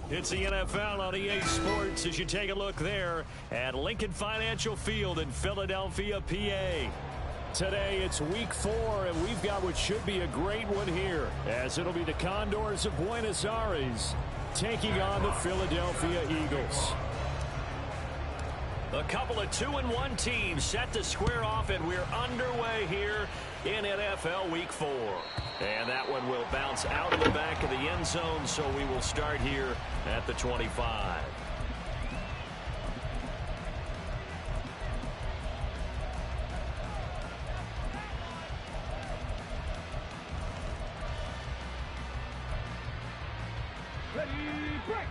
It's the NFL on EA Sports as you take a look there at Lincoln Financial Field in Philadelphia, PA. Today it's week 4, and we've got what should be a great one here, as it'll be the Condors of Buenos Aires taking on the Philadelphia Eagles. A couple of 2-1 teams set to square off, and we're underway here in NFL Week 4. And that one will bounce out of the back of the end zone, so we will start here at the 25. Ready, break!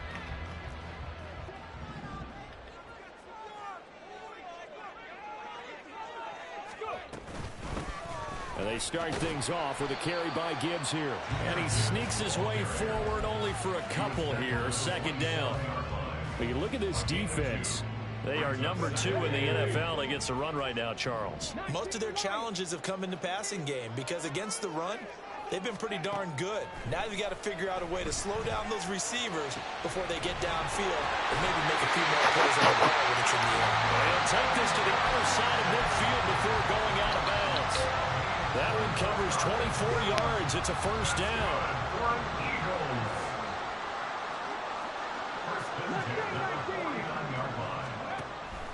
And they start things off with a carry by Gibbs here. And he sneaks his way forward only for a couple here. Second down. But you look at this defense. They are number 2 in the NFL against the run right now, Charles. Most of their challenges have come in the passing game because against the run, they've been pretty darn good. Now they've got to figure out a way to slow down those receivers before they get downfield and maybe make a few more plays on the ball when it's in the air. They'll take this to the other side of midfield before going out of bounds. That one covers 24 yards. It's a first down.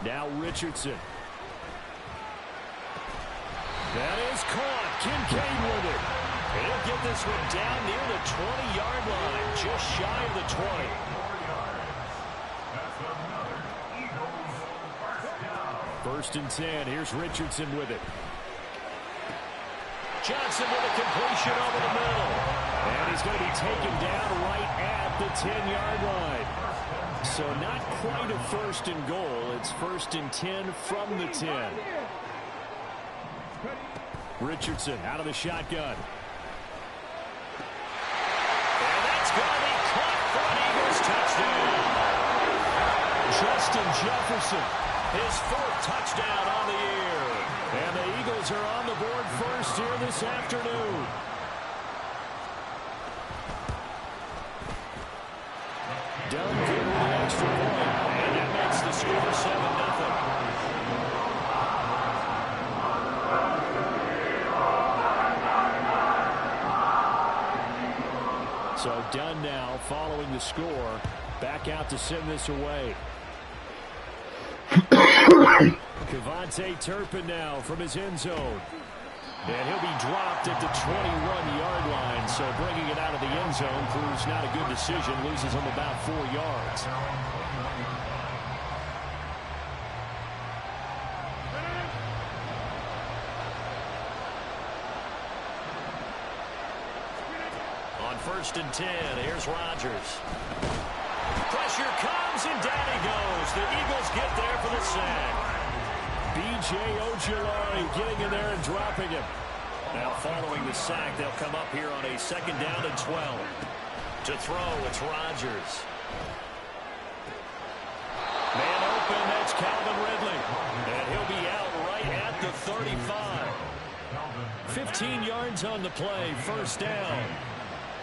Now Richardson. That is caught. Kincaid with it. And he'll get this one down near the 20-yard line, just shy of the 20. First and 10. Here's Richardson with it. Johnson with a completion over the middle. And he's going to be taken down right at the 10-yard line. So not quite a first and goal. It's first and 10 from the 10. Richardson out of the shotgun. And that's going to be caught for an Eagles touchdown. Justin Jefferson, his 4th touchdown on the year. And the Eagles are on the board first here this afternoon. Done good with the extra point. And that makes the score 7-0. So Dunn now following the score. Back out to send this away. Kevontae Turpin now from his end zone. And he'll be dropped at the 21-yard line. So bringing it out of the end zone proves not a good decision. Loses him about 4 yards. On first and 10, here's Rodgers. Pressure comes, and down he goes. The Eagles get there for the sack. B.J. Ojulari getting in there and dropping him. Now following the sack, they'll come up here on a 2nd down and 12. To throw, it's Rodgers. Man open, that's Calvin Ridley. And he'll be out right at the 35. 15 yards on the play, first down.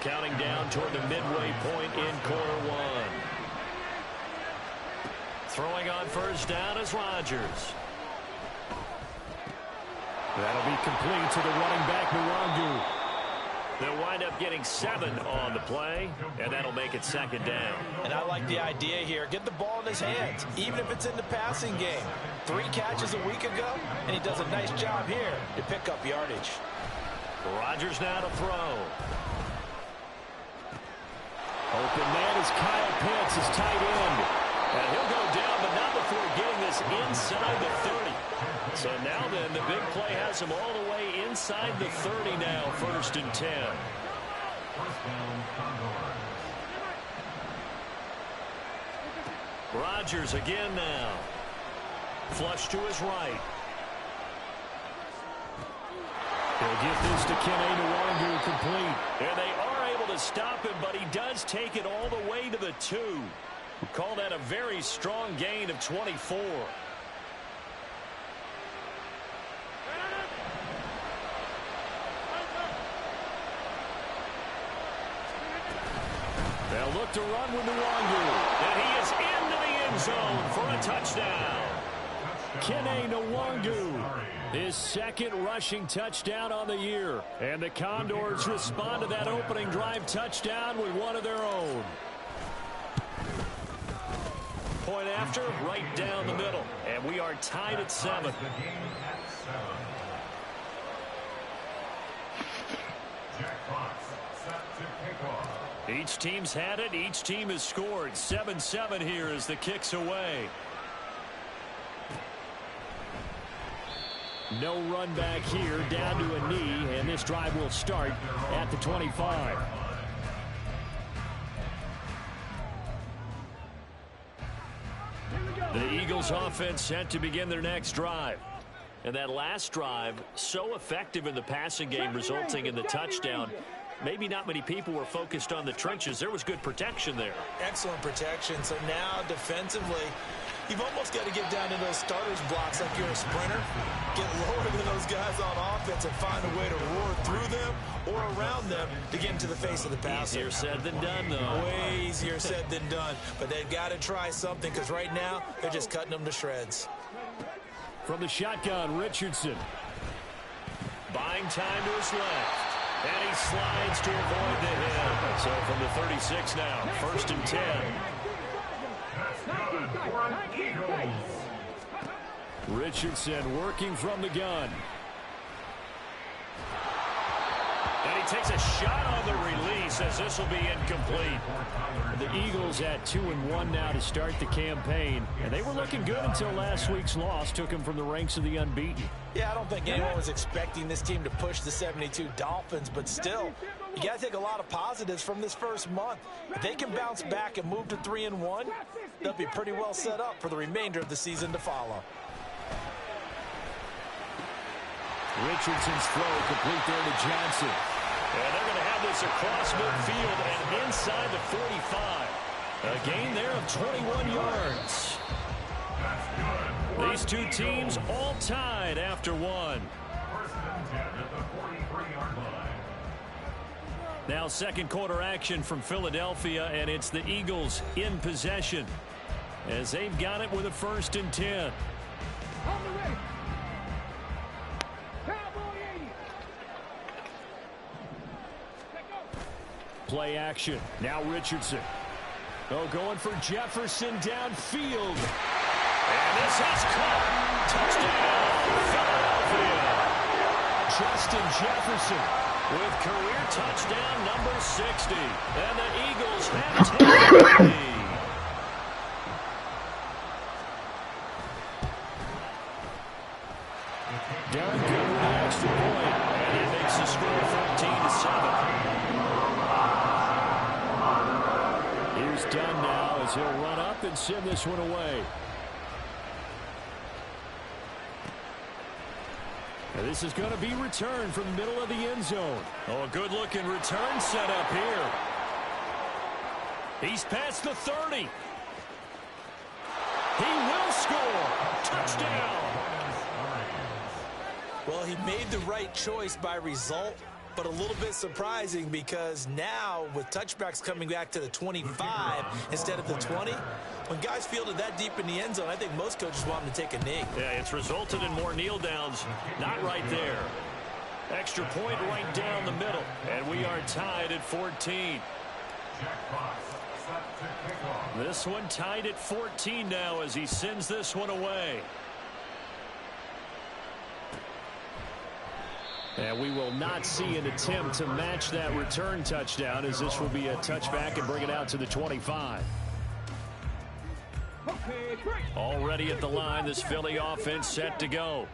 Counting down toward the midway point in quarter 1. Throwing on first down is Rodgers. That'll be complete to the running back, Nwangu. They'll wind up getting 7 on the play, and that'll make it 2nd down. And I like the idea here. Get the ball in his hands, even if it's in the passing game. 3 catches a week ago, and he does a nice job here to pick up yardage. Rodgers now to throw. Open man is Kyle Pitts, his tight end. And he'll go down, but not before getting this inside the 30. So now then, the big play has him all the way inside the 30 now, 1st and 10. Rodgers again now. Flush to his right. He'll get this to Kene Nwangu complete. And they are able to stop him, but he does take it all the way to the 2. Call that a very strong gain of 24. They'll look to run with Nwangu. And he is into the end zone for a touchdown. Kene Nwangu, his second rushing touchdown on the year. And the Condors respond to that opening drive touchdown with one of their own. Point after, right down the middle. And we are tied at 7. Each team's had it. Each team has scored. 7-7 here as the kick's away. No run back here, down to a knee, and this drive will start at the 25. The Eagles offense set to begin their next drive. And that last drive, so effective in the passing game, resulting in the touchdown. Maybe not many people were focused on the trenches. There was good protection there. Excellent protection. So now defensively, you've almost got to get down to those starters blocks like you're a sprinter. Get lower than those guys on offense and find a way to roar through them or around them to get into the face of the passer. Easier said than done, though. Way easier said than done. But they've got to try something because right now they're just cutting them to shreds. From the shotgun, Richardson. Buying time to his left. And he slides to avoid the hit. So from the 36 now, 1st and 10. Richardson working from the gun. And he takes a shot on the release as this will be incomplete. The Eagles at 2-1 now to start the campaign. And they were looking good until last week's loss took them from the ranks of the unbeaten. Yeah, I don't think anyone was expecting this team to push the 72 Dolphins, but still, you got to take a lot of positives from this first month. If they can bounce back and move to 3-1, they'll be pretty well set up for the remainder of the season to follow. Richardson's throw complete there to Johnson. And they're going to have this across midfield and inside the 45. A gain there of 21 yards. These two teams all tied after one. Now second quarter action from Philadelphia, and it's the Eagles in possession as they've got it with a 1st and 10. Play action. Now Richardson. Oh, going for Jefferson downfield. And this is caught. Touchdown, Philadelphia. Justin Jefferson with career touchdown number 60. And the Eagles have taken the lead. Done good with the extra point. And he makes the score 13-7. Here's Dunn now as he'll run up and send this one away. And this is going to be returned from the middle of the end zone. Oh, a good-looking return set up here. He's past the 30. He will score. Touchdown. Well, he made the right choice by result, but a little bit surprising because now with touchbacks coming back to the 25 instead of the 20, when guys fielded that deep in the end zone, I think most coaches want them to take a knee. Yeah, it's resulted in more kneel downs. Not right there. Extra point right down the middle. And we are tied at 14. This one tied at 14 now as he sends this one away. And we will not see an attempt to match that return touchdown as this will be a touchback and bring it out to the 25. Already at the line, this Philly offense set to go.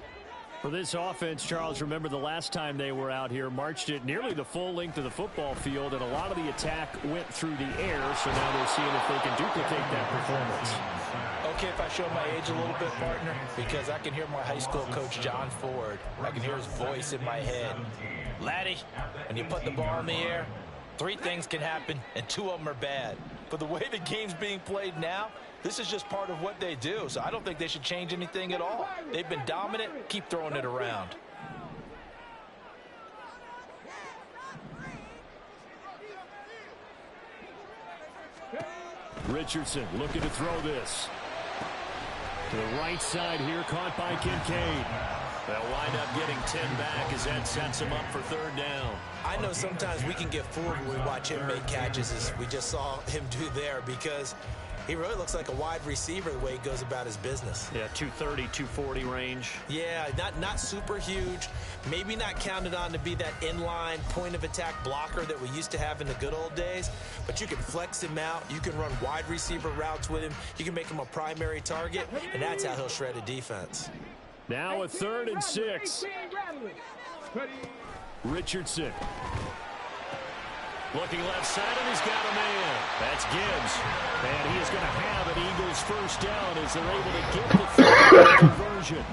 For this offense, Charles, remember the last time they were out here, marched it nearly the full length of the football field, and a lot of the attack went through the air, so now they're seeing if they can duplicate that performance. Okay, if I show my age a little bit, partner, because I can hear my high school coach, John Ford. I can hear his voice in my head. Laddie, when you put the ball in the air, 3 things can happen, and 2 of them are bad. But the way the game's being played now, this is just part of what they do, so I don't think they should change anything at all. They've been dominant. Keep throwing it around. Richardson looking to throw this. To the right side here, caught by Kincaid. They'll wind up getting 10 back as that sets him up for third down. I know sometimes we can get fooled when we watch him make catches, as we just saw him do there, because he really looks like a wide receiver the way he goes about his business. Yeah, 230, 240 range. Yeah, not super huge. Maybe not counted on to be that inline point-of-attack blocker that we used to have in the good old days. But you can flex him out. You can run wide receiver routes with him. You can make him a primary target, and that's how he'll shred a defense. Now a 3rd and 6. Richardson. Looking left side, and he's got a man. That's Gibbs. And he is going to have an Eagles first down as they're able to get the 3rd conversion.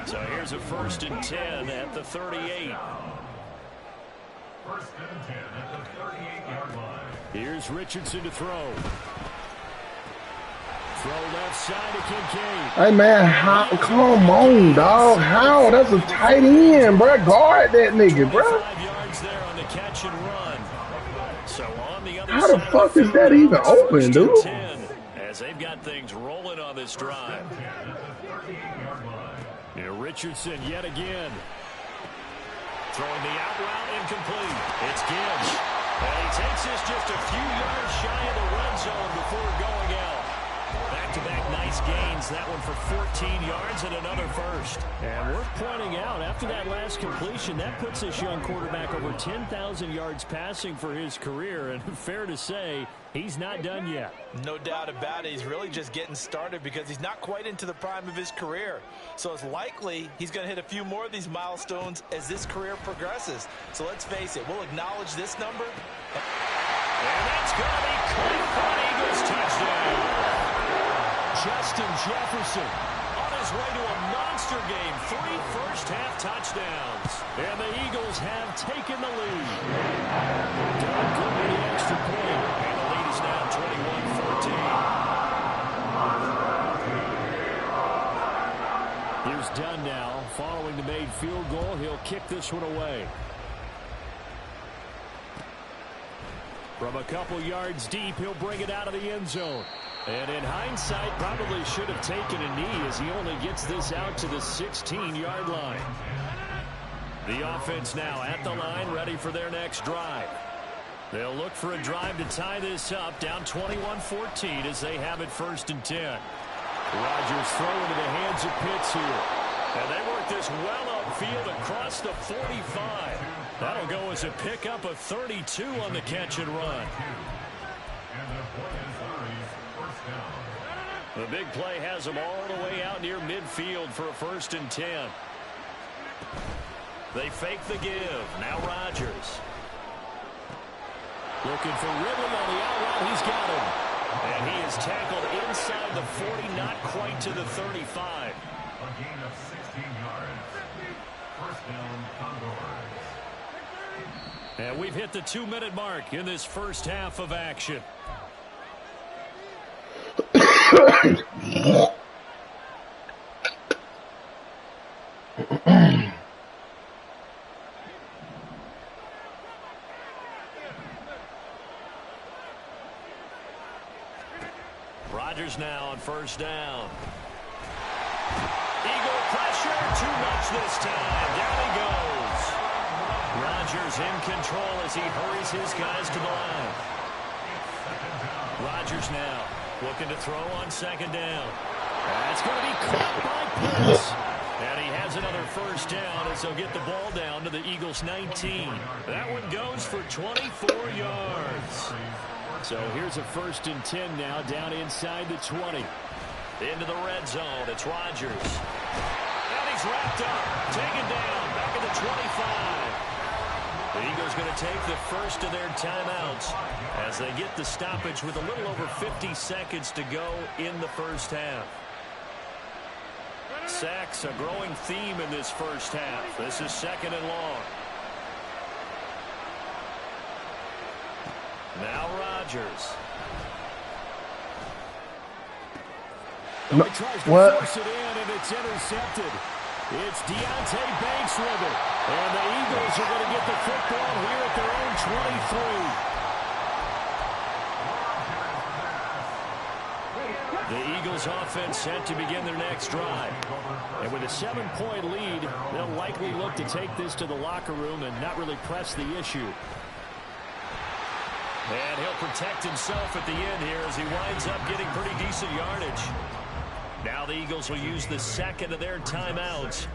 So here's a 1st and 10 at the 38. 1st and 10 at the 38-yard line. Here's Richardson to throw. Throw left side to Kincaid. Hey, man, come on, dog. How? That's a tight end, bro. Guard that nigga, bro. 5 yards there on the catch and run. So on the other How the side fuck is that even open, dude? 10, as they've got things rolling on this drive. Here, Richardson yet again. Throwing the out route incomplete. It's Gibbs. And he takes this just a few yards shy of the red zone before going out. Back-to-back nice gains. That one for 14 yards and another first. And worth pointing out, after that last completion, that puts this young quarterback over 10,000 yards passing for his career. And fair to say, he's not done yet. No doubt about it. He's really just getting started because he's not quite into the prime of his career. So it's likely he's going to hit a few more of these milestones as this career progresses. So let's face it, we'll acknowledge this number. And that's going to be caught for an Eagles touchdown. Justin Jefferson on his way to a monster game. 3 first-half touchdowns. And the Eagles have taken the lead. Done good with the extra point. And the lead is now 21-14. Here's Dunn now. Following the made field goal, he'll kick this one away. From a couple yards deep, he'll bring it out of the end zone. And in hindsight, probably should have taken a knee as he only gets this out to the 16-yard line. The offense now at the line, ready for their next drive. They'll look for a drive to tie this up, down 21-14 as they have it 1st and 10. Rodgers throw into the hands of Pitts here. And they work this well upfield across the 45. That'll go as a pickup of 32 on the catch and run. The big play has them all the way out near midfield for a 1st and 10. They fake the give. Now Rodgers. Looking for Ridley on the out route. He's got him. And he is tackled inside the 40, not quite to the 35. A gain of 16 yards. 1st down, Condors. And we've hit the 2-minute mark in this first half of action. Rodgers now on 1st down. Eagle pressure, too much this time. Down he goes. Rodgers in control as he hurries his guys to the line. Rodgers now looking to throw on 2nd down. That's going to be caught by Pitts. And he has another 1st down as they'll get the ball down to the Eagles' 19. That one goes for 24 yards. So here's a 1st and 10 now, down inside the 20. Into the red zone, it's Rodgers. And he's wrapped up, taken down, back at the 25. The Eagles going to take the first of their timeouts as they get the stoppage with a little over 50 seconds to go in the first half. Sacks, a growing theme in this first half. This is 2nd and long. Now Rodgers. No, He tries to what? force it in, and it's intercepted. It's Deontay Banks with it. And the Eagles are going to get the football here at their own 23. The Eagles offense set to begin their next drive. And with a 7-point lead, they'll likely look to take this to the locker room and not really press the issue. And he'll protect himself at the end here as he winds up getting pretty decent yardage. Now the Eagles will use the second of their timeouts,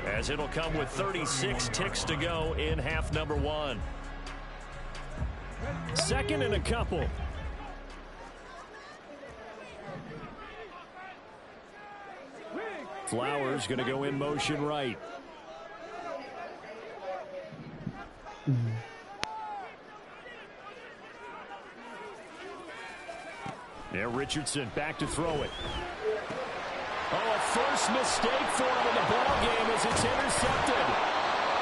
as it'll come with 36 ticks to go in half number 1. Second and a couple. Flowers going to go in motion right. Now Richardson back to throw it. Oh, a first mistake for him in the ball game as it's intercepted.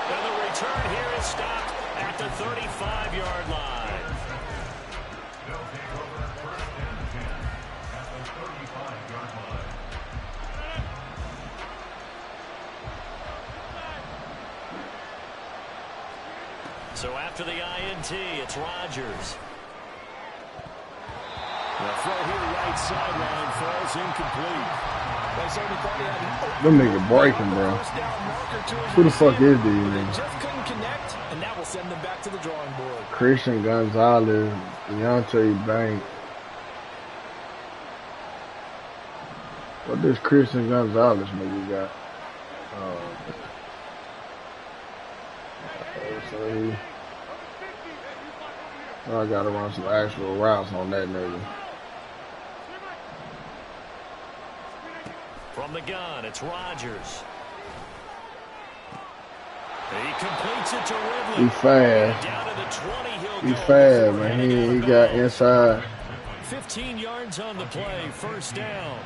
And the return here is stopped at the 35-yard line. They'll take over first and 10 at the 35-yard line. So after the INT, it's Rodgers. The throw here right sideline falls incomplete. Them niggas breaking, bro. Who the fuck is these niggas? Just couldn't connect, and that will send them back to the drawing board. Christian Gonzalez, Deontay Banks. What does Christian Gonzalez nigga got? I gotta run some actual routes on that nigga. From the gun, it's Rodgers. He completes it to Ridley. He fast. Down to the 20, he'll He go fast, man. He got inside. 15 yards on the play, first down.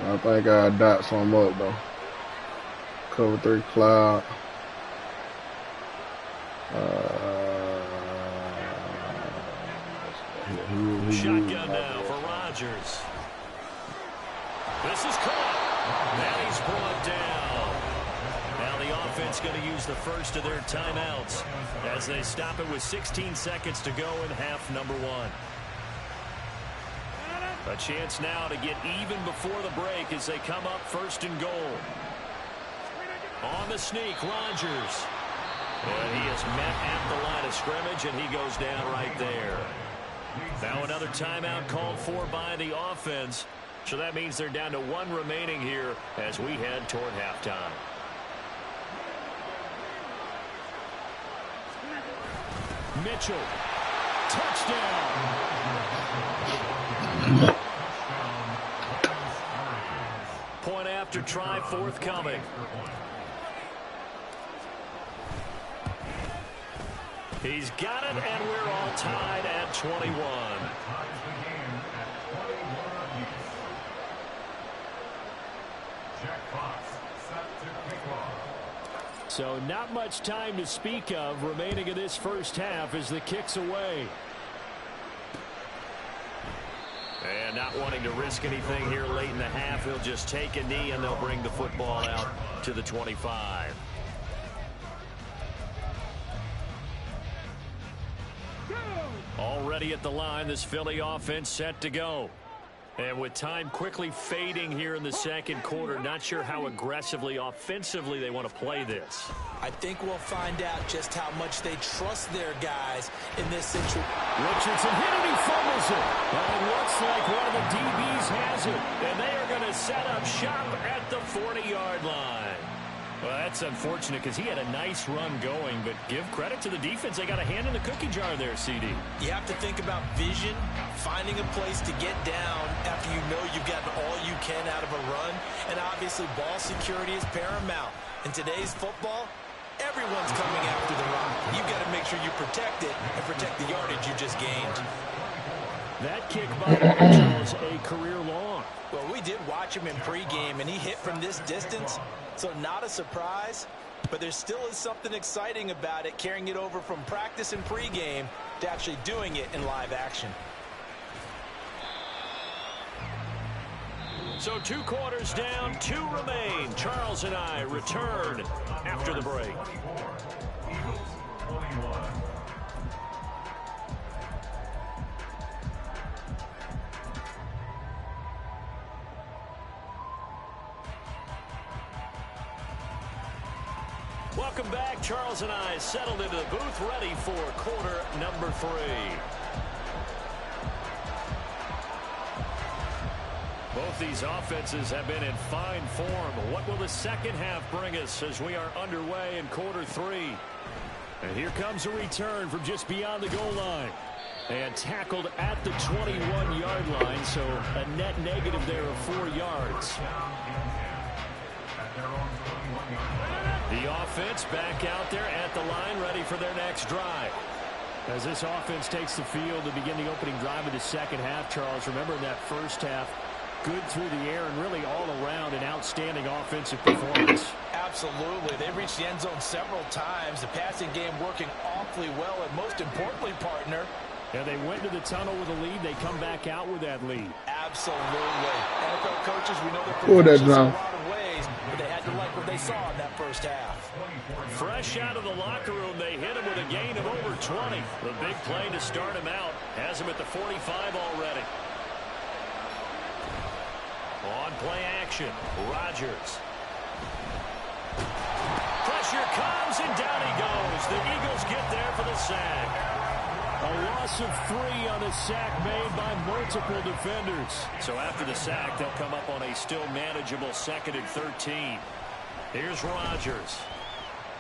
I think I dot some up though. Cover 3 cloud. Shotgun now for Rodgers. This is caught. And he's brought down. Now the offense going to use the first of their timeouts as they stop it with 16 seconds to go in half number 1. A chance now to get even before the break as they come up first and goal. On the sneak, Rodgers. And he is met at the line of scrimmage, and he goes down right there. Now another timeout called for by the offense. So that means they're down to 1 remaining here as we head toward halftime. Mitchell. Touchdown. Point after try forthcoming. He's got it, and we're all tied at 21. So not much time to speak of remaining in this first half as the kick's away. And not wanting to risk anything here late in the half, he'll just take a knee and they'll bring the football out to the 25. Already at the line, this Philly offense set to go. And with time quickly fading here in the second quarter, not sure how aggressively, offensively they want to play this. I think we'll find out just how much they trust their guys in this situation. Richardson hit it, he fumbles it. And it looks like one of the DBs has it. And they are going to set up shop at the 40-yard line. Well, that's unfortunate because he had a nice run going, but give credit to the defense. They got a hand in the cookie jar there, CD. You have to think about vision, finding a place to get down after you know you've gotten all you can out of a run, and obviously ball security is paramount. In today's football, everyone's coming after the rock. You've got to make sure you protect it and protect the yardage you just gained. That kick by Mitchell is a career long. Well, we did watch him in pregame, and he hit from this distance, so not a surprise. But there still is something exciting about it, carrying it over from practice and pregame to actually doing it in live action. So 2 quarters down, 2 remain. Charles and I return after the break. Welcome back. Charles and I settled into the booth, ready for quarter number 3. Both these offenses have been in fine form. What will the second half bring us as we are underway in quarter 3? And here comes a return from just beyond the goal line. And tackled at the 21-yard line, so a net negative there of 4 yards. The offense back out there at the line, ready for their next drive. As this offense takes the field to begin the opening drive of the second half, Charles, remember in that first half, good through the air and really all around an outstanding offensive performance. Absolutely. They reached the end zone several times. The passing game working awfully well, and most importantly, partner, yeah, they went to the tunnel with a lead. They come back out with that lead. Absolutely. NFL coaches, we know they're professionals in a lot of ways, but they had to like what they saw in that first half. Fresh out of the locker room, they hit him with a gain of over 20. The big play to start him out has him at the 45 already. On play action, Rodgers. Pressure comes, and down he goes. The Eagles get there for the sack. A loss of 3 on a sack made by multiple defenders. So after the sack, they'll come up on a still manageable 2nd and 13. Here's Rodgers.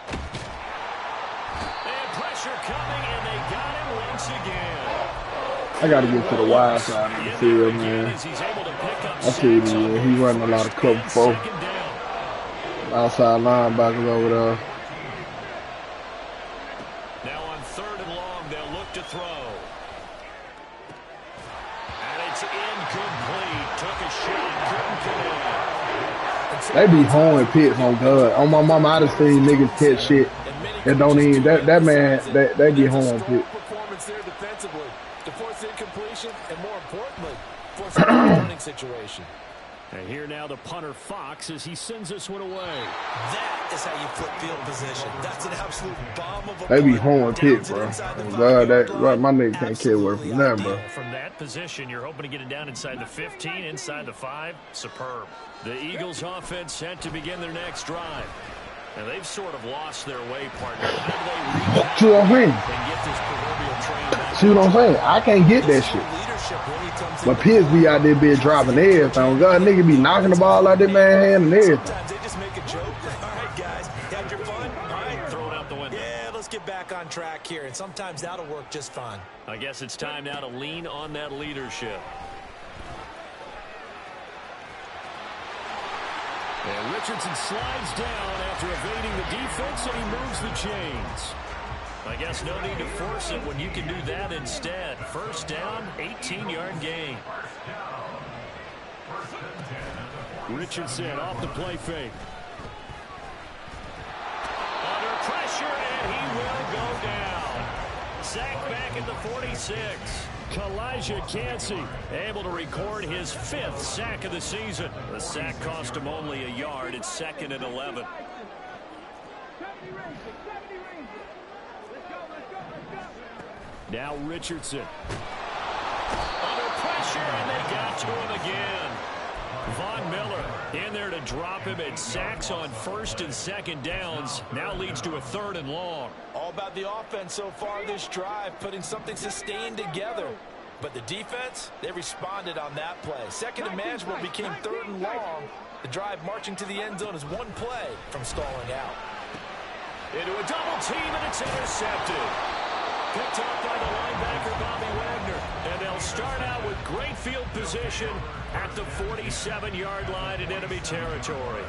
And pressure coming, and they got him once again. I got to get to the wide side of the field, man. I see he's running a lot of cover 4. Outside linebackers over there. Now on 3rd and long, they'll look to throw. And it's incomplete. Took a shot, couldn't get in. They be hoeing Pitts on God. On my mama, I just seen niggas catch shit that don't even, that man, they be hoeing Pitts. Performance there defensively to force incompletion and, more importantly, force a running situation. And here now the punter Fox as he sends this one away. That is how you flip field position. That's an absolute bomb of a They be hoeing Pitts, bro. God, my nigga can't carry away from that, bro. From that position, you're hoping to get it down inside the 15, inside the 5. Superb. The Eagles offense set to begin their next drive. And they've sort of lost their way, partner. How do they and get this proverbial train back? See what I'm saying? I can't get that shit. But Pitts be out there be dropping everything. God, nigga be knocking the ball out that man hand and everything. Sometimes they just make a joke. All right, guys, had your fun? All right, throw it out the window. Yeah, let's get back on track here, and sometimes that'll work just fine. I guess it's time now to lean on that leadership. And Richardson slides down after evading the defense, and he moves the chains. I guess no need to force it when you can do that instead. First down, 18-yard gain. Richardson off the play fake. Under pressure, and he will go down. Sacked back at the 46. Kalijah Cansey able to record his 5th sack of the season. The sack cost him only a yard. It's 2nd and 11. Now Richardson. Under pressure, and they got to him again. Von Miller in there to drop him at sacks on 1st and 2nd downs. Now leads to a 3rd and long. All about the offense so far this drive, putting something sustained together. But the defense, they responded on that play. 2nd and manageable became 3rd and long. The drive marching to the end zone is one play from stalling out. Into a double team, and it's intercepted. Picked up by the linebacker, Bobby Wagner. And they'll start out with great field position at the 47-yard line in enemy territory.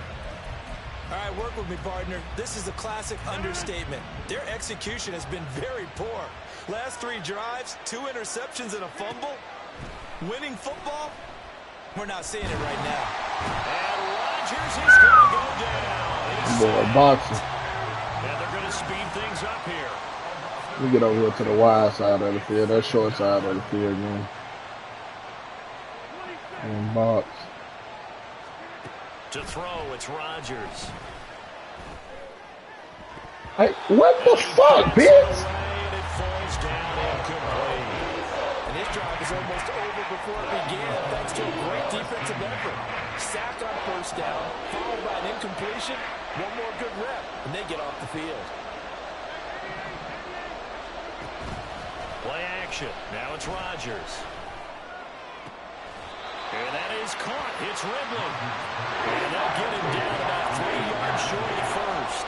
All right, work with me, partner. This is a classic understatement. Their execution has been very poor. Last 3 drives, 2 interceptions and a fumble. Winning football? We're not seeing it right now. And Rodgers is going to go down. Boy, boxing. And they're going to speed things up here. We get over here to the wide side of the field, that short side of the field, man. And box. To throw, it's Rodgers. Hey, what the fuck, bitch? And it falls down incomplete. And this drive is almost over before it began, thanks to a great defensive effort. Sack on 1st down, followed by an incompletion, One more good rep, and they get off the field. Play action. Now it's Rodgers. And that is caught. It's Ridley. And they'll get him down about 3 yards short of first.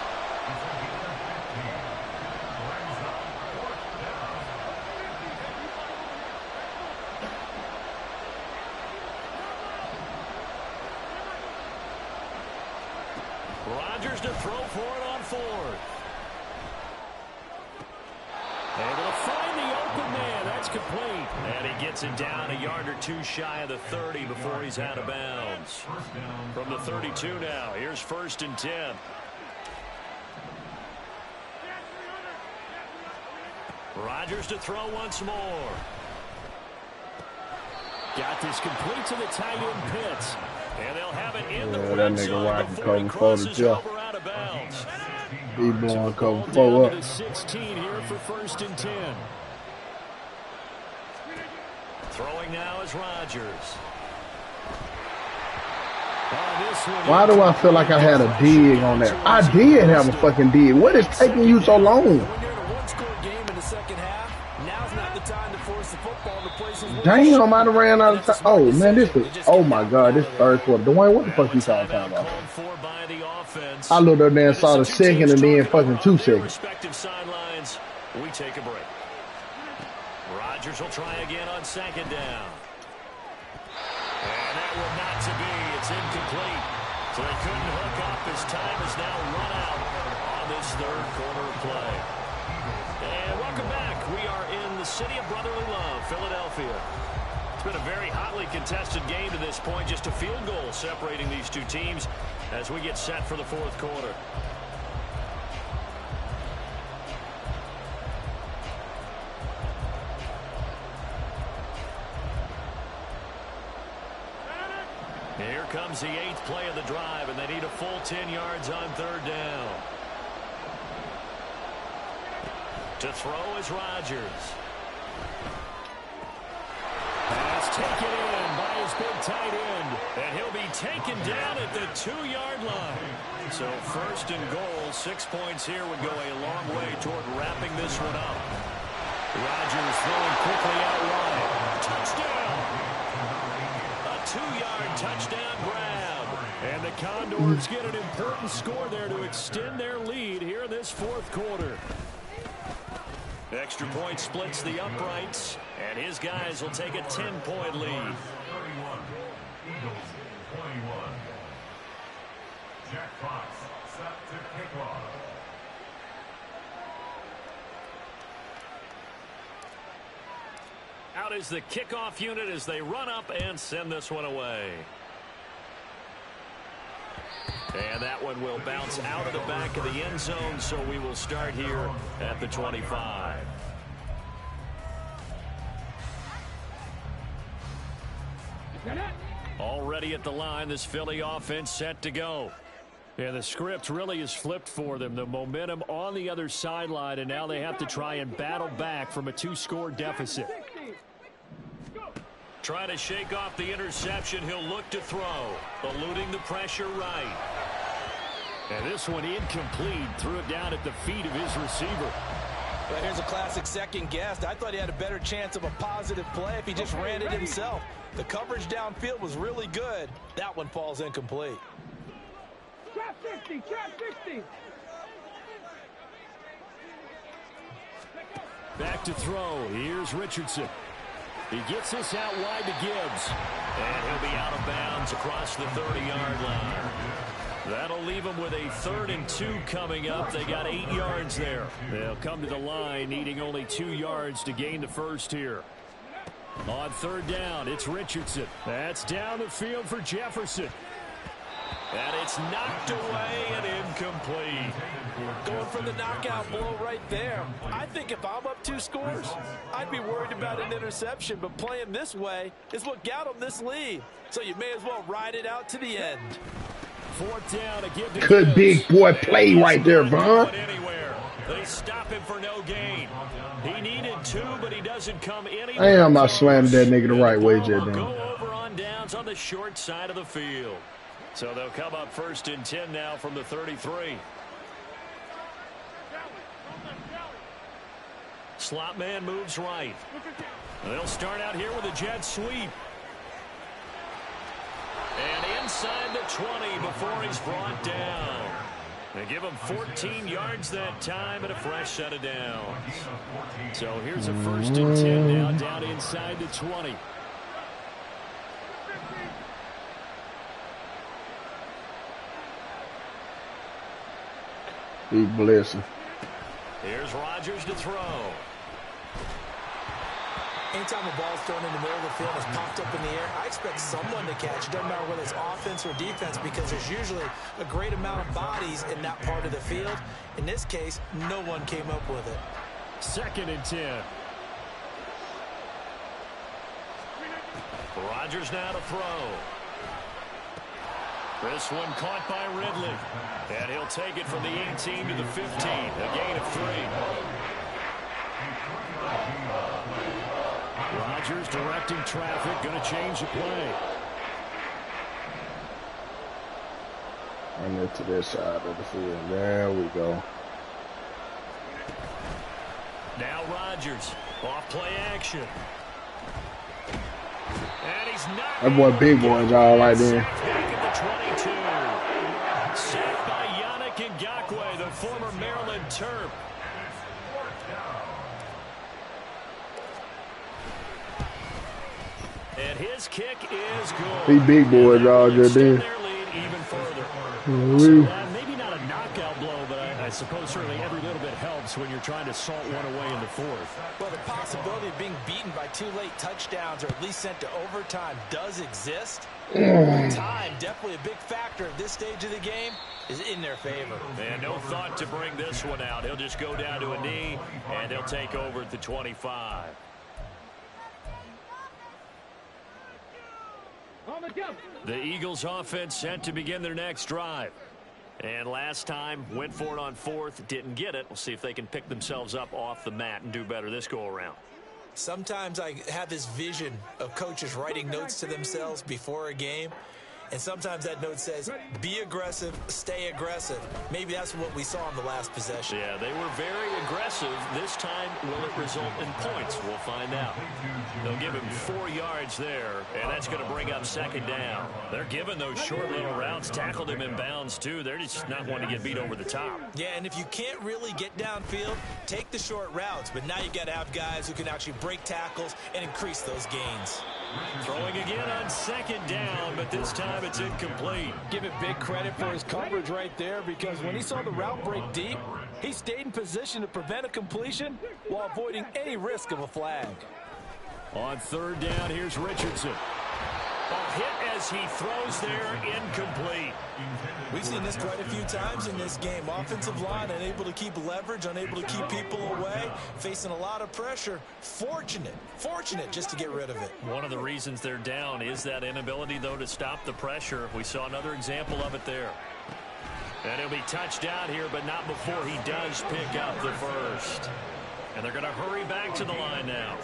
Rodgers to throw for it on fourth. Able to find the open man. That's complete. And he gets it down a yard or two shy of the 30 before he's out of bounds. From the 32 now, here's 1st and 10. Rodgers to throw once more. Got this complete to the tight end Pitts. And they'll have it in the red zone before he crosses over out of bounds. He blowing cover 4 up. 16 here for 1st and 10. Throwing now is Rodgers. Why do I feel like I had a dig on that? I did have a fucking dig. What is taking you so long? When you're in a one-score game in the second half, now's not the time to force the football to places. Damn, I done ran out of time. Oh, man, this is, oh my God, this third quarter. Dwayne, what the fuck you talking about? I looked up there and saw the second and then fucking 2 seconds. Respective sidelines, we take a break. Rodgers will try again on 2nd down. And that will not to be. It's incomplete. So they couldn't hook up. His time is now run out on this 3rd quarter of play. And welcome back. We are in the city of brotherly love, Philadelphia. It's been a very hotly contested game to this point. Just a field goal separating these two teams as we get set for the 4th quarter. Here comes the 8th play of the drive, and they need a full 10 yards on 3rd down. To throw is Rodgers. Pass taken in by his big tight end, and he'll be taken down at the 2-yard line. So 1st and goal, 6 points here would go a long way toward wrapping this one up. Rodgers throwing quickly out wide. Touchdown! A 2-yard touchdown grab. And the Condors get an important score there to extend their lead here in this 4th quarter. Extra point splits the uprights, and his guys will take a 10-point lead. 31, Eagles 21. Jack Fox set to kick off. Out is the kickoff unit as they run up and send this one away. And that one will bounce out of the back of the end zone, so we will start here at the 25. Already at the line, this Philly offense set to go. And the script really is flipped for them. The momentum on the other sideline, and now they have to try and battle back from a 2-score deficit. Trying to shake off the interception. He'll look to throw. Eluding the pressure right. And this one incomplete. Threw it down at the feet of his receiver. Well, here's a classic second guess. I thought he had a better chance of a positive play if he just ran it himself. The coverage downfield was really good. That one falls incomplete. Trap 60, trap 60. Back to throw. Here's Richardson. He gets this out wide to Gibbs. And he'll be out of bounds across the 30-yard line. That'll leave them with a 3rd and 2 coming up. They got 8 yards there. They'll come to the line needing only 2 yards to gain the first here. On 3rd down, it's Richardson. That's down the field for Jefferson. And it's knocked away and incomplete. Going for the knockout blow right there. I think if I'm up 2 scores, I'd be worried about an interception, but playing this way is what got them this lead. So you may as well ride it out to the end. 4th down again. Good big boy play right there, Vaughn. They stop him for no gain. He needed 2, but he doesn't come anywhere. Damn, I slammed that nigga the right way, J. Go over on downs on the short side of the field. So they'll come up 1st and 10 now from the 33. Slot man moves right. They'll start out here with a jet sweep. And inside the 20 before he's brought down. They give him 14 yards that time and a fresh set of downs. So here's a 1st and 10 now, down inside the 20. Big blessing. Here's Rodgers to throw. Anytime a ball's thrown in the middle of the field and is popped up in the air, I expect someone to catch. It doesn't matter whether it's offense or defense because there's usually a great amount of bodies in that part of the field. In this case, no one came up with it. 2nd and 10. Rodgers now to throw. This one caught by Ridley. And he'll take it from the 18 to the 15. A gain of 3. Rodgers directing traffic. Going to change the play. And then to this side of the field. There we go. Now Rodgers. Off play action. And he's not. That boy big boy, y'all, right there. Back at the 22. Sacked by Yannick Ngakoue, the former Maryland Terp. And his kick is good. These big boys, y'all, just there. Their lead even further. Maybe not a knockout blow, but I suppose certainly every little bit helps when you're trying to salt one away in the 4th. Well, the possibility of being beaten by 2 late touchdowns or at least sent to overtime does exist. Time, definitely a big factor at this stage of the game, is in their favor. And no thought to bring this one out. He'll just go down to a knee, and he'll take over at the 25. The Eagles offense set to begin their next drive. And last time, went for it on 4th, didn't get it. We'll see if they can pick themselves up off the mat and do better this go-around. Sometimes I have this vision of coaches writing notes to themselves before a game. And sometimes that note says, be aggressive, stay aggressive. Maybe that's what we saw in the last possession. Yeah, they were very aggressive. This time, will it result in points? We'll find out. They'll give him 4 yards there, and that's going to bring up 2nd down. They're giving those short little routes, tackled him in bounds, too. They're just not wanting to get beat over the top. Yeah, and if you can't really get downfield, take the short routes. But now you've got to have guys who can actually break tackles and increase those gains. Throwing again on 2nd down, but this time it's incomplete. Give it big credit for his coverage right there, because when he saw the route break deep, he stayed in position to prevent a completion while avoiding any risk of a flag. On 3rd down, here's Richardson. A hit as he throws there, incomplete. We've seen this quite a few times in this game. Offensive line unable to keep leverage, unable to keep people away, facing a lot of pressure. Fortunate just to get rid of it. One of the reasons they're down is that inability, though, to stop the pressure. We saw another example of it there. And he'll be touched out here, but not before he does pick up the 1st. And they're going to hurry back to the line now.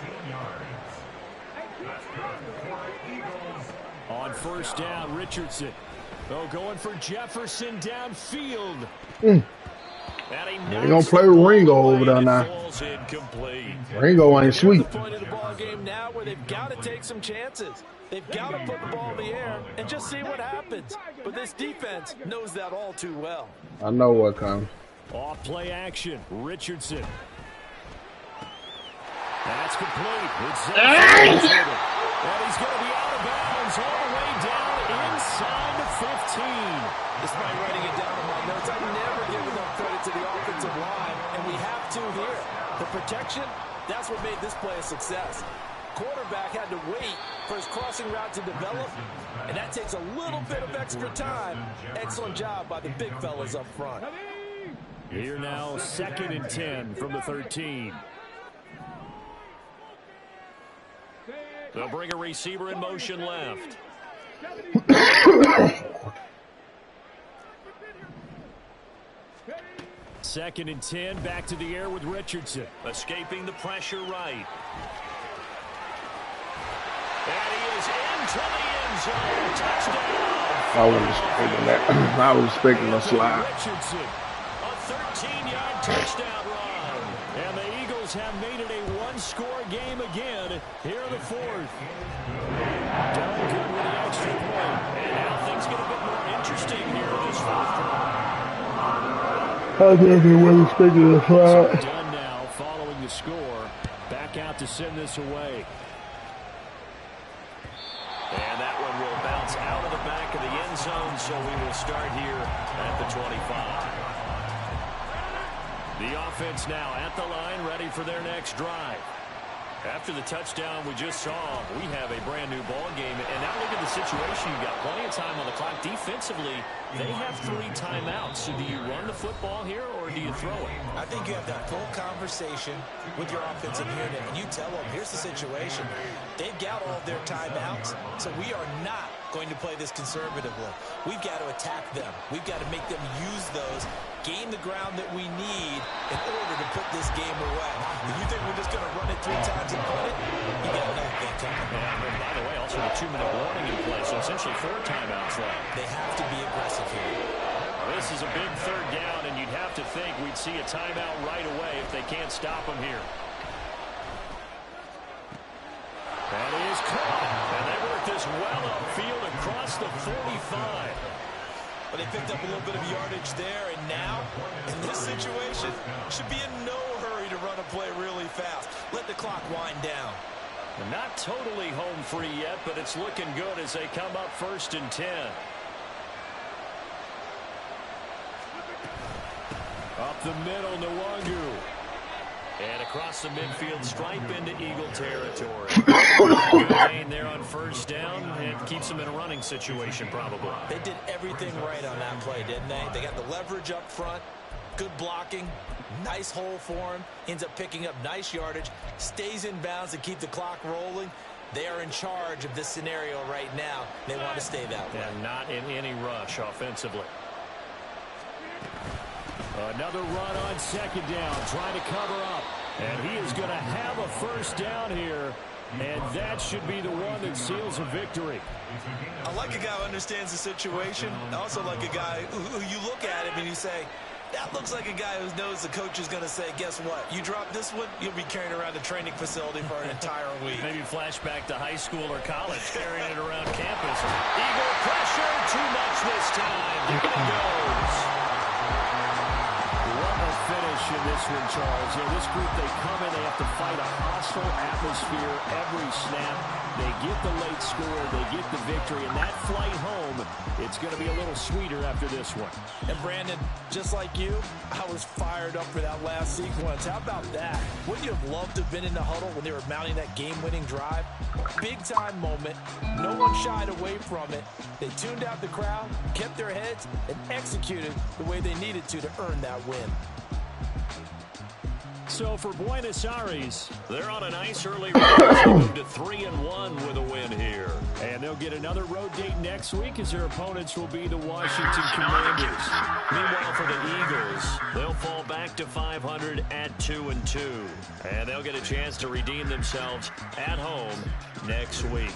On 1st down, Richardson. Oh, going for Jefferson downfield. They're going to play with Ringo over there now. Ringo ain't sweet. The point of the ball game now where they've got to take some chances. They've got to put the ball in the air and just see what happens. But this defense knows that all too well. I know what comes. Off play action, Richardson. That's complete. And he's going to be out of bounds all the way down inside the 15. Despite writing it down in my notes, I never give enough credit to the offensive line, and we have to here. The protection, that's what made this play a success. Quarterback had to wait for his crossing route to develop, and that takes a little bit of extra time. Excellent job by the big fellas up front. Here now, 2nd and 10 from the 13. They'll bring a receiver in motion left. Second and 10, back to the air with Richardson. Escaping the pressure right. And he is into the end zone. Touchdown, I wasn't expecting that. I was expecting a slide. Richardson, a 13-yard touchdown run. And the Eagles have made it a one-score game again here in the fourth. Done good with the extra point. And now things get a bit more interesting here in this fourth quarter. I definitely wasn't expecting a slide. Done now following the score. Back out to send this away. And that one will bounce out of the back of the end zone, so we will start here at the 25. The offense now at the line, ready for their next drive. After the touchdown we just saw, we have a brand new ball game. And now look at the situation. You've got plenty of time on the clock. Defensively, they have 3 timeouts. So do you run the football here or do you throw it? I think you have that full conversation with your offensive unit, and you tell them, here's the situation. They've got all of their timeouts, so we are not going to play this conservatively. We've got to attack them. We've got to make them use those, gain the ground that we need in order to put this game away. If you think we're just going to run it 3 times and put it, you got another thing coming. And by the way, also a 2-minute warning in play, so essentially 4 timeouts left. They have to be aggressive here. This is a big third down, and you'd have to think we'd see a timeout right away if they can't stop them here. That is caught, and they work this well upfield across the 45. But they picked up a little bit of yardage there, and now, in this situation, should be in no hurry to run a play really fast. Let the clock wind down. Not totally home free yet, but it's looking good as they come up 1st and 10. Up the middle, Nwangu. And across the midfield, stripe into Eagle territory. Good gain there on 1st down, and keeps them in a running situation probably. They did everything right on that play, didn't they? They got the leverage up front, good blocking, nice hole for him, ends up picking up nice yardage, stays in bounds to keep the clock rolling. They are in charge of this scenario right now. They want to stay that way. And not in any rush offensively. Another run on 2nd down, trying to cover up. And he is going to have a 1st down here. And that should be the one that seals a victory. I like a guy who understands the situation. I also like a guy who you look at him and you say, that looks like a guy who knows the coach is going to say, guess what? You drop this one, you'll be carrying around the training facility for an entire week. Maybe flashback to high school or college, carrying it around campus. Eagle pressure, too much this time. There it goes. What a finish in this one, Charles. Yeah, this group, they come in, they have to fight a hostile atmosphere every snap. They get the late score, they get the victory, and that flight home, it's going to be a little sweeter after this one. And Brandon, just like you, I was fired up for that last sequence. How about that? Wouldn't you have loved to have been in the huddle when they were mounting that game-winning drive? Big-time moment. No one shied away from it. They tuned out the crowd, kept their heads, and executed the way they needed to earn that win. So for Buenos Aires, they're on a nice early run. They move to 3-1 with a win here. And they'll get another road date next week as their opponents will be the Washington Commanders. Meanwhile, for the Eagles, they'll fall back to 500 at 2-2. And they'll get a chance to redeem themselves at home next week.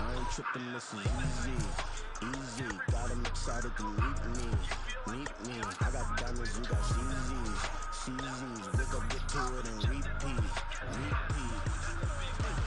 I ain't tripping, this is easy. Easy, got them excited to meet me. Meet me, I got diamonds, you got CZs. CZs, wake up, get to it and repeat. Repeat.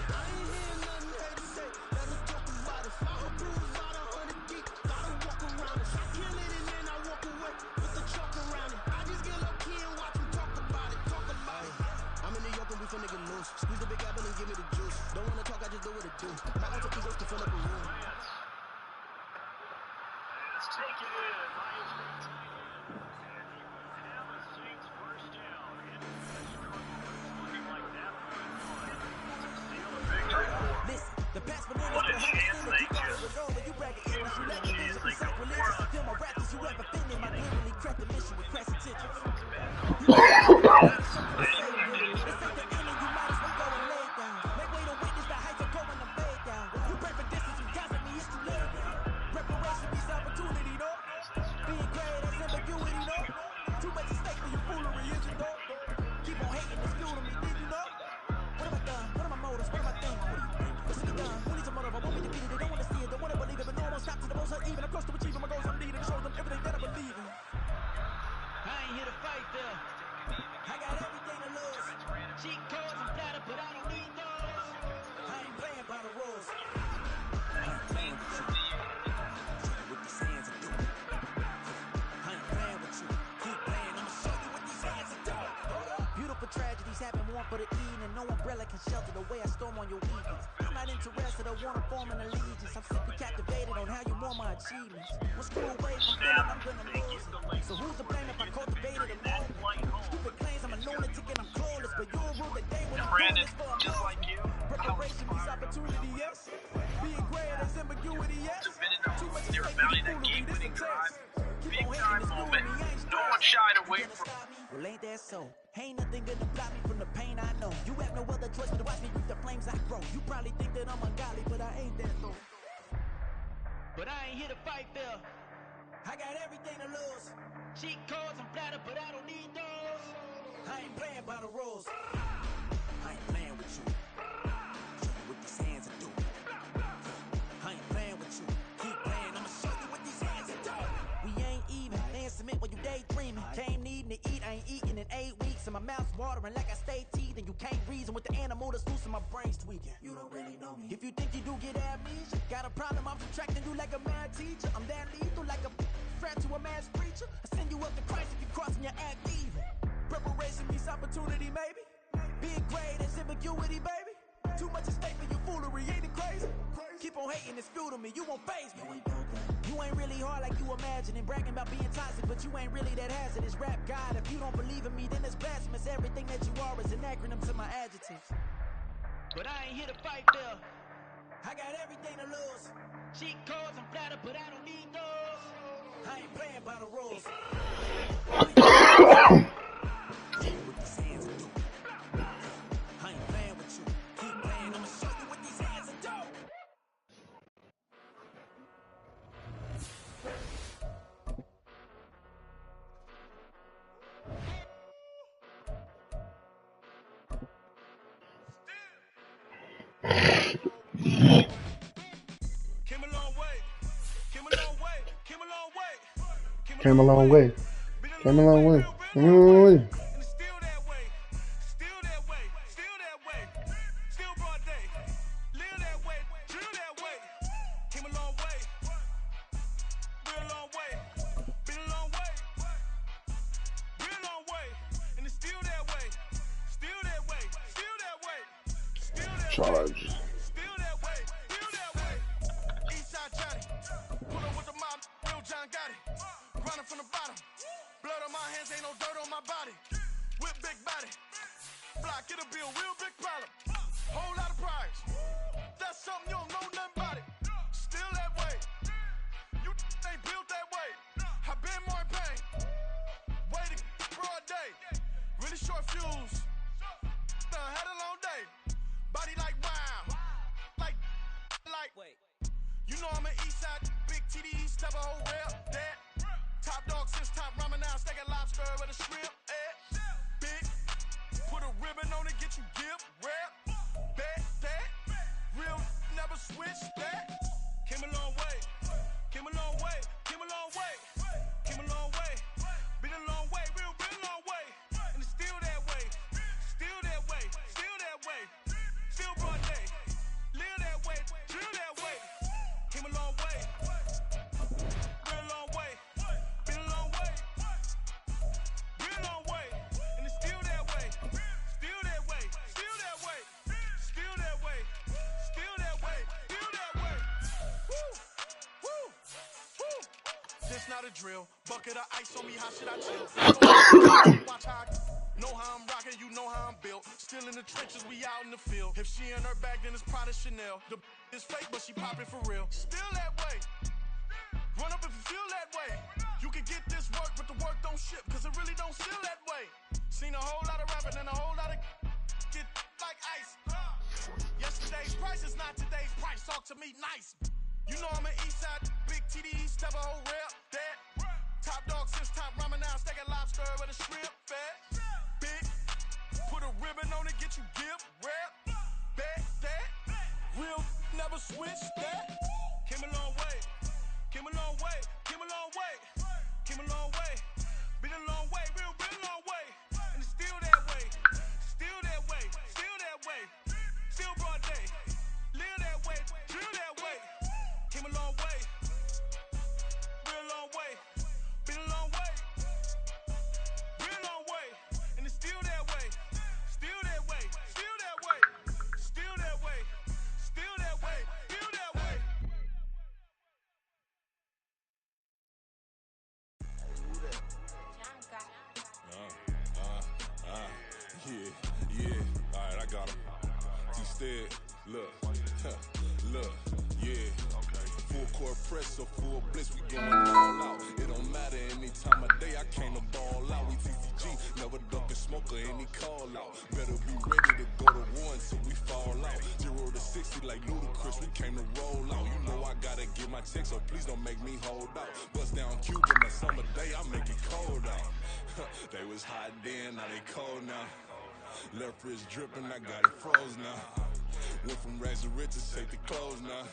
I ain't hear nothing haters say. Let us talk about it. Flower cruise about 100 deep. Gotta walk around it. Kill it and then I walk away with the chalk around it. I just get low key and watch them talk about it. Talk about it. I'm in New York and we finna get loose. Squeeze the big apple and give me the juice. Don't wanna talk, I just do what it do. My alter egos to fill up a room. Let's take it in. Saints first down. Looking like that seal a victory. Listen, the past what a chance they just immediately go forward. Feel my rap, you ever offended my literally cracked the mission with crass intentions. Even I'm close to achieving my goals, I'm needing to show them everything that I believe in. I ain't here to fight though. I got everything to lose. Cheat codes and data, but I don't need those. I ain't playing by the rules. I ain't playing with you. Show you what these hands are doing. I ain't playing with you. Keep playing, I'ma show you what these hands are doing. Beautiful tragedies happen one for the evening. No umbrella can shelter the way I storm on your weekends. I'm not interested, I wanna form an allegiance. I'm simply captivated on how you want my achievements. We'll screw away from feeling I'm gonna lose it. So who's to blame if I cultivated a moment? Stupid claims I'm a lunatic and I'm clueless, but you'll rule the day when I'm Brandon, clueless for a just moment. like you, Preparation means opportunity, yes. Being great as ambiguity, yes. Too much they were respect mounting for that the game-winning drive. Keep on Big hating, time it's screwing moment. me, I ain't No one stressed. shied You away gonna from. stop me? Well, ain't that so? Ain't nothing gonna block me from the pain I know. You have no other choice but to watch me reap the flames I grow. You probably think that I'm ungodly, but I ain't that though. But I ain't here to fight fair. I got everything to lose. Cheat codes and flatter, but I don't need those. I ain't playing by the rules. I ain't playing with you. Show you what these hands are doing. I ain't playing with you. Keep playing, I'ma show you what these hands are doing. We ain't even. Laying cement while you daydreaming. Came needing to eat, I ain't eating in 8 weeks. And my mouth's watering like I stay teeth. And you can't reason with the animal that's loose and my brain's tweaking. You don't really know me. If you think you do get amnesia, got a problem, I'm subtracting you like a mad teacher. I'm that lethal like a threat to a mass preacher. I send you up to Christ if you crossing your act evil. Preparation means opportunity, maybe. Being great is ambiguity, baby. Too much at stake for your foolery, ain't it crazy? Keep on hating, it's fuel to me, you won't faze me. You ain't really hard like you imagine and bragging about being toxic, but you ain't really that hazardous. Rap God, if you don't believe in me, then it's blasphemous. Everything that you are is an acronym to my adjectives. But I ain't here to fight fair. I got everything to lose. Cheat codes and flatter, but I don't need those. I ain't playing by the rules. What these hands are doing. I ain't playing with you. Keep playing, I'ma show you what these hands are doing. Came a long way. Came a long way. Came a long way. Came a long way. Came a long way. Came a long way. And it's still that way. Still that way. Still that way. Still broad day. Live that way. Drill that way. Came a long way. Real long way. Been a long way. Real long way. And it's still that way. Still that way. Still that way. Still that way. Charge. Still that way. Still that way. Eastside Johnny. Pull up with the mob. Real John got it. Grinding from the bottom. Blood on my hands, ain't no dirt on my body. With big body. Block, it'll be a real big problem. Whole lot of prize. That's something you don't know nothing about it. Still that way. You ain't built that way. I been more in pain. Waiting broad day. Really short fuse. Had a long day. Body like wow. Like. Wait. You know I'm an Eastside, big TDs, type of whole rap. That. Top dog since top ramen now, steak and lobster with a shrimp. Big. Put a ribbon on it, get you give. Rap. Bet that. Real never switch that. not a drill. Bucket of ice on me, how should I chill? Watch how I know how I'm rocking, you know how I'm built. Still in the trenches, we out in the field. If she in her bag, then it's Prada Chanel. The is fake, but she popping for real. Still that way. Run up if you feel that way. You can get this work, but the work don't ship, cause it really don't feel that way. Seen a whole lot of rapping and a whole lot of get like ice. Yesterday's price is not today's price. Talk to me nice. You know I'm an east side, big TD, step a whole rep, that. Top dog since top ramen now, steak and lobster with a shrimp, fat. Big, put a ribbon on it, get you give, rep, bet, that. Real, never switch, that. Came a long way, came a long way, came a long way, came a long way. Been a long way, real long way. And it's still that way, still that way, still that way. Still broad day, live that way, drill that way. Came a long way, real long way. Been a long way, real long way. And it's still that way, still that way, still that way, still that way, still that way, still that way. Yeah, alright, I got him. Instead, look, look, yeah. Full court press or full blitz, we going all out. It don't matter any time of day, I came to ball out. We TCG, never duck a smoker, any call out. Better be ready to go to war until we fall out. 0 to 60 like Ludacris, we came to roll out. You know I gotta get my check, so please don't make me hold out. Bust down Cuban, a summer day, I make it cold out. They was hot then, now they cold now. Left wrist dripping, I got it froze now. Went from rags to riches, take the clothes now.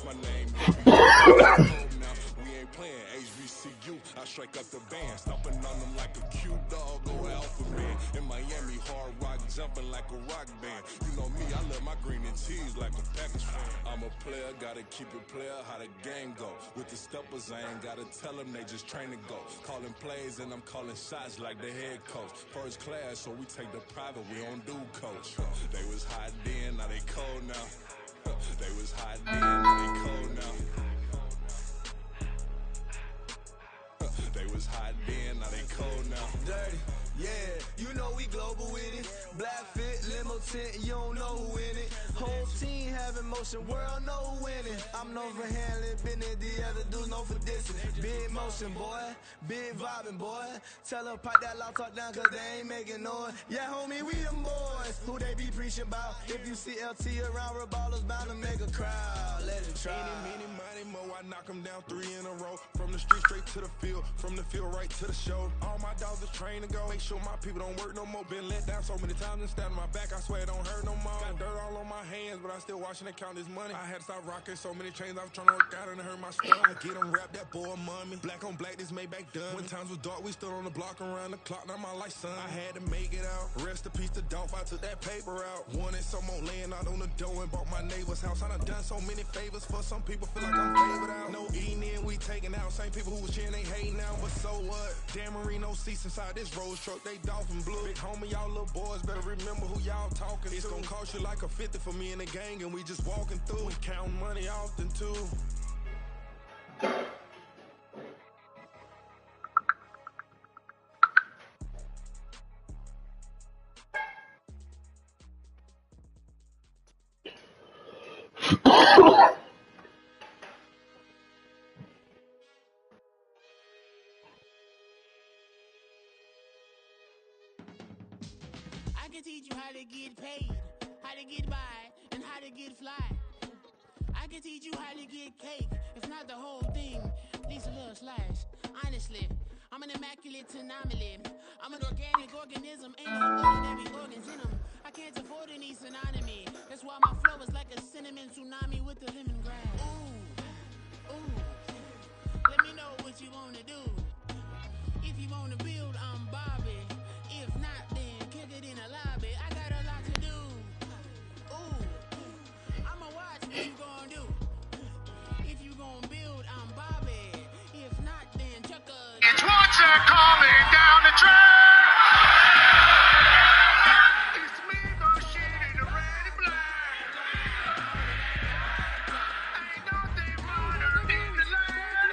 My name now. We ain't playing HBCU. I strike up the band, stomping on them like a cute dog or alpha man. In Miami, hard rock jumping like a rock band. You know me, I love my green and cheese like a Packers fan. I'm a player, gotta keep it player, how the game go. With the steppers, I ain't gotta tell them, they just train to go. Calling plays and I'm calling shots like the head coach. First class, so we take the private, we don't do coach. They was hot then, now they cold now. They was hot then, now they cold now. They was hot then, now they cold now. Dirty, yeah, you know we global with it. Black fit, limo tint, you don't know who in it. Whole team having motion, world know who winning. I'm known for handling business, the other dudes known for dissing. Big motion, boy, big vibing, boy. Tell her pipe that loud talk down, cause they ain't making noise. Yeah, homie, we them boys, who they be preaching about. If you see LT around, Reballers bound to make a crowd. Let it try. Many, mo, I knock them down 3 in a row. From the street straight to the field, from the field right to the show. All my dogs are trained to go. Make sure my people don't work no more. Been let down so many times and stand on my back, I swear it don't hurt no more. Got dirt all on my hands, but I still watching and count this money. I had to stop rocking so many chains, I was trying to work out and it hurt my stomach. I get them wrapped, that boy mommy. Black on black, this Maybach done. When times was dark, we stood on the block around the clock. Now my life, son, I had to make it out. Rest in peace to Dolph, I took that paper out. Wanted some more laying out on the dough and bought my neighbor's house. I done so many favors for some people, feel like I'm favored out. No eating in, we taking out. Same people who was cheering, they hating now, but so what? Dan Marino seats inside this Rolls truck, they dolphin blue. Big homie, y'all little boys better remember who y'all talking to. It's gonna cost you like a 50 for me and the gang, and we just walking through. We counting money often too. I can teach you how to get paid, how to get by, and how to get fly. I can teach you how to get cake, if not the whole thing, at least a little slice. Honestly, I'm an immaculate anomaly. I'm an organic organism, ain't no ordinary organs in them. I can't afford any synonymy. That's why my flow is like a cinnamon tsunami with the lemongrass. Ooh, ooh. Let me know what you wanna do. If you wanna build, I'm Bobby. If not, then kick it in the lobby. I got a lot to do. Ooh, I'ma watch what you gonna do. If you gonna build, I'm Bobby. If not, then chuck a... It's water coming down the drain. It's me, no shit in the red and black. Ain't nothing modern in the land.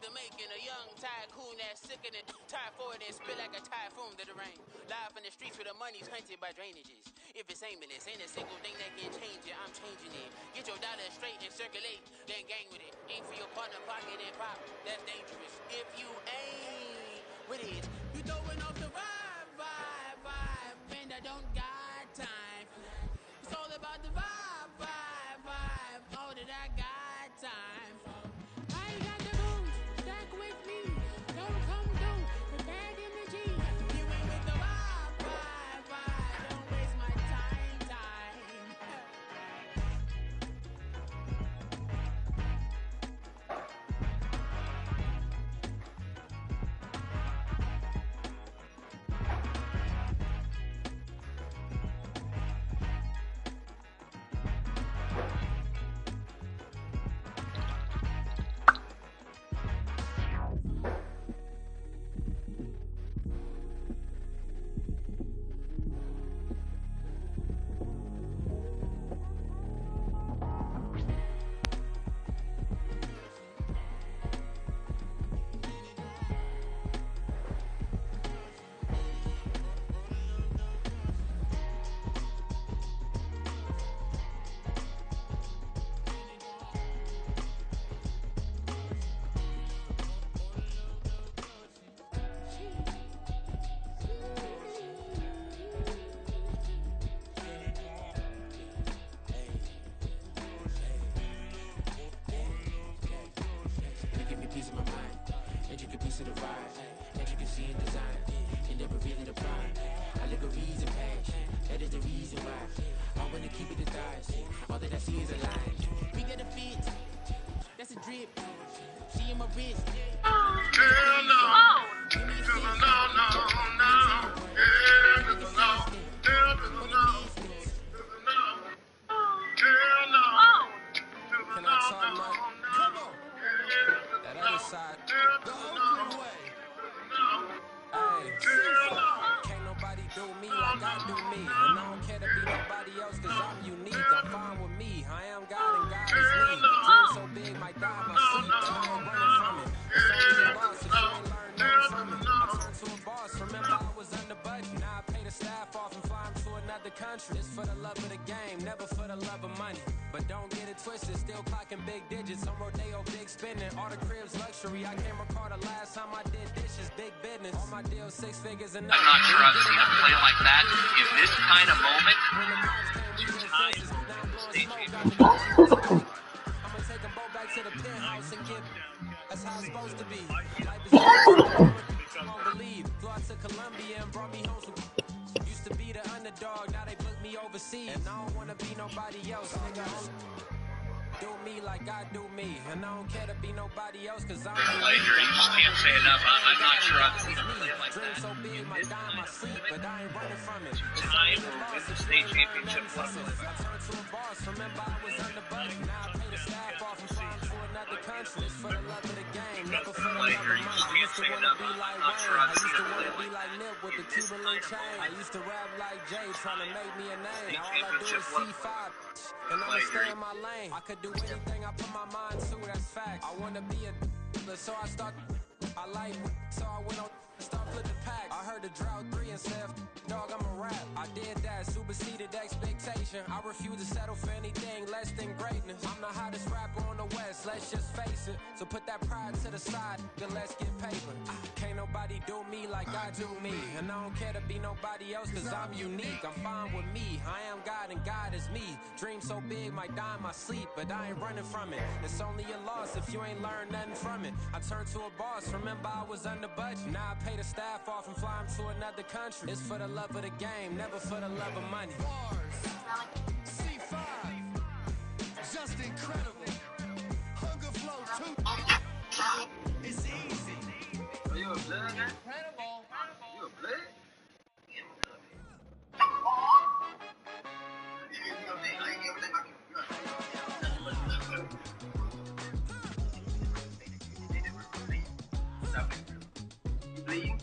the making, a young tycoon that's sickening. Typhoid and spit like a typhoon to the rain. Live in the streets where the money's hunted by drainages. If it's aimless, ain't a single thing that can change it. I'm changing it. Get your dollar straight and circulate. Then gang with it. Aim for your partner, pocket and pop. That's dangerous. If you ain't with it, you throwing off the vibe. And I don't got time. It's all about the vibe. All that I got time. I got the booze, stack with me. Don't come through with bad energy. You ain't with the vibe. Don't waste my time. Piece of my mind, intricate piece of the vibe, intricacy in design, and never really the pride. I live a reason passion, that is the reason why I wanna keep it the thighs. All that I see is a line. We got a fit, that's a drip. She in my wrist. Girl, no. Can I talk now? Come on. That other side, the Oakland way. Hey, can't nobody do me like I do me. And I don't care to be nobody else cause I'm unique. I'm fine with me. I am God and God is me. Dream so big, might die in my sleep. And I ain't running from it. It's always a loss if you ain't learned nothing from it. I turned to a boss. Remember I was under budget. Now I pay the staff off and fly them to another country. It's for the love of the game, never for the love of money. But don't get it twisted, still clocking big digits. On Rodeo, big spending. All the cribs luxury. I can't recall the last time I did dishes, big business. All my deals, 6 figures and I'm not sure I've seen him play like that in this kind of moment in time state champion. I'ma take them both back to the penthouse and give. That's how it's supposed to be. Life is won't believe. Flew out to Colombia and brought me home some. Used to be the underdog, now they book me overseas. And I don't wanna be nobody else, nigga. Do me like I do me, and I don't care to be nobody else, cause I'm Like, you just can't say enough. I'm not sure I've seen him play like dream that. so big, might die in my sleep, but I ain't running from it. Time with the state championship level. I turned to a boss, remember I was under budget. Now I pay the staff off and fly to another country. It's for the love of the game, never for the love of money. I used to wanna be like Wayne, I used to wanna be like Nip with the Cuban link chain. I used to rap like Jay, trying to make me a name. Now all I do is C5, and I'ma stay in my lane. I could do anything I put my mind to, that's fact. I wanna be a so I start. I like so I went on. Start flipping packs. I heard the drought 3 and said, dog, I'm a rap. I did that, superseded expectation. I refuse to settle for anything less than greatness. I'm the hottest rapper on the West, let's just face it. So put that pride to the side, then let's get paper. Can't nobody do me like I do me. And I don't care to be nobody else, cause I'm unique. I'm fine with me, I am God and God is me. Dream so big, might die in my sleep, but I ain't running from it. It's only a loss if you ain't learned nothing from it. I turned to a boss, remember I was under budget. Now I pay the staff off and fly them to another country. It's for the love of the game, never for the love of money. C5, just incredible. Hunger flow 2. It's easy. Are you a blood guy? Incredible. You a blood? Bleeding?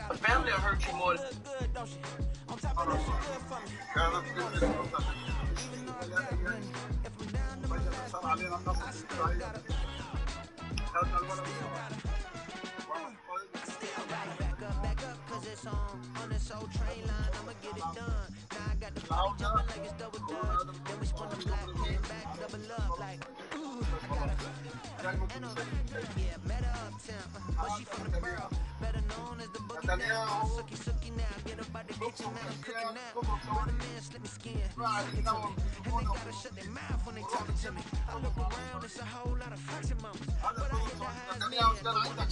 The family will hurt you more than... Girl, look good. Back up, cause it's on this old train line, I'ma get it done. Now I got the body jumping like it's double dutch. Then we spun the block, came back, double up, like, ooh, I got yeah, met her uptown, but she from the borough, better known as the boogie down. Suki now, get up out the kitchen, man, I'm cooking now. Brother man, slip me skin, suck it to me. And they gotta shut their mouth when they talking to me. I look around, it's a whole lot of flexing mamas, but I hit the highest man, the one that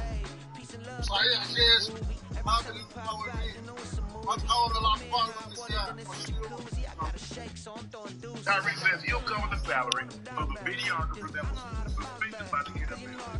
hey, peace and love. Tyreek says he'll cover the salary of a videographer that was suspended by the NFL.